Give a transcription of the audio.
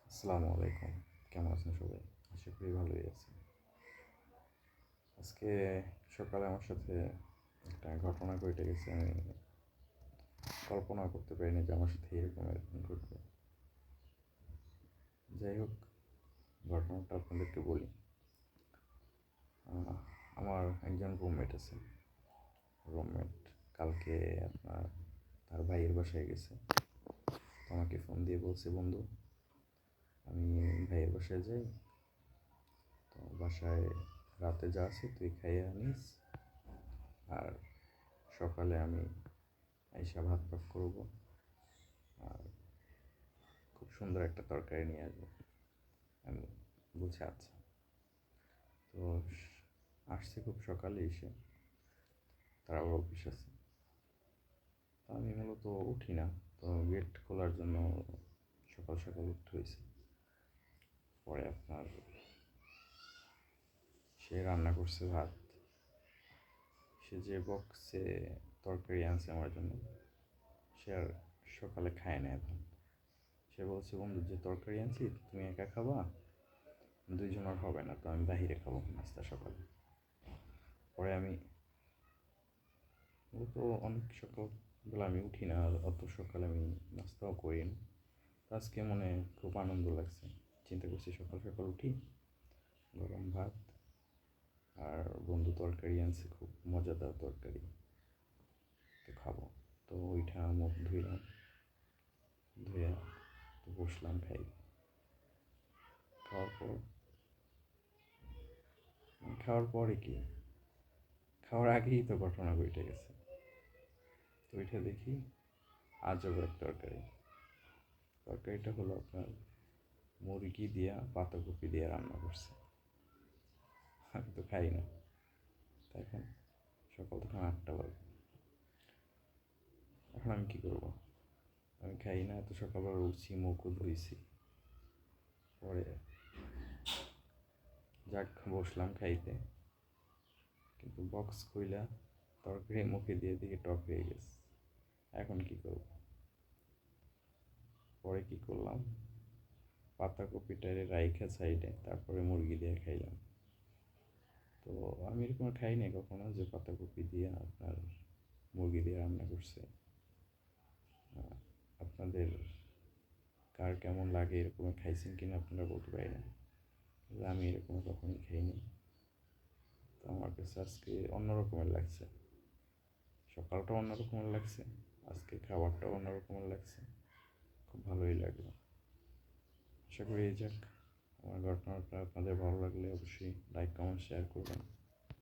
আসসালামু আলাইকুম। কেমন আছেন সবাই? আশা করি ভালোই আছেন। আজকে সকালে আমার সাথে একটা ঘটনা ঘটে গেছে। আমি কল্পনা করতে পারিনি যে আমার সাথে এরকম ঘটবে। যাই হোক, ঘটনাটা আপনাদেরকে বলি। আমার একজন রুমমেট আছে। রুমমেট কালকে আপনার তার ভাইয়ের বাসায় গেছে। তো আমাকে ফোন দিয়ে বলছে, বন্ধু আমি ভাইয়ের বাসায় যাই, তো বাসায় রাতে যা আছে তুই খাইয়ে আনিস, আর সকালে আমি আইসা ভাত পাক করবো, আর খুব সুন্দর একটা তরকারি নিয়ে আসবো। আমি বলছি আচ্ছা। তো আসছে খুব সকালে এসে, তার আবার অফিস আছে। তো আমি মূলত উঠি না, তো গেট খোলার জন্য সকাল সকাল উঠতে হয়েছে। পরে আপনার সে রান্না করছে ভাত। সে যে বক্সে তরকারি আনছে আমার জন্য, সে আর সকালে খায় না এখন। সে বলছে, বন্ধু যে তরকারি আনছি তুমি একা খাবা, দুইজনের হবে না, তো আমি বাহিরে খাবো নাস্তা সকালে। পরে আমি মূলত অনেক সকালবেলা আমি উঠি না, আর অত সকালে আমি নাস্তাও করি না। তো আজকে মনে খুব আনন্দ লাগছে, চিন্তা করছি সকাল সকাল উঠি, গরম ভাত আর বন্ধু তরকারি আনছে, খুব মজাদার তরকারি, তো খাবো। তো ওইটা মুখ ধুইলাম, ধুয়ে তো বসলাম খাই। খাওয়ার পর খাওয়ার পরে কি, খাওয়ার আগেই তো ঘটনা ঘটে গেছে। তো ওইটা দেখি আজব এক তরকারি। তরকারিটা হলো আপনার মুরগি দিয়া পাতাকপি দিয়ে রান্না করছে। আমি তো খাই না। তাই এখন সকাল তখন 8টা বাজে। এখন আমি কী করবো? আমি খাই না, এত সকালবেলা উঠছি, মুখও ধুইছি। পরে যাক বসলাম খাইতে, কিন্তু বক্স খুইলা তরকারি মুখে দিয়ে দিকে টক হয়ে গেছে। এখন কি করব? পরে কি করলাম, পাতাকপিটারে রাইখা সাইডে তারপরে মুরগি দিয়ে খাইলাম। তো আমি এরকম খাই নাই কখনো যে পাতাকপি দিয়ে আপনার মুরগি দিয়ে রান্না করছে। আপনাদের কার কেমন লাগে, এরকম খাইছেন কিনা আপনারা বলতে পারি না, আমি এরকম কখনোই খাইনি। তো আমার কাছে আজকে অন্যরকমের লাগছে, সকালটা অন্যরকমের লাগছে, আজকে খাবারটাও অন্যরকমের লাগছে, খুব ভালোই লাগলো। আশা করি যাক, আমার ঘটনাটা আপনাদের ভালো লাগলে অবশ্যই লাইক কমেন্ট শেয়ার করবেন।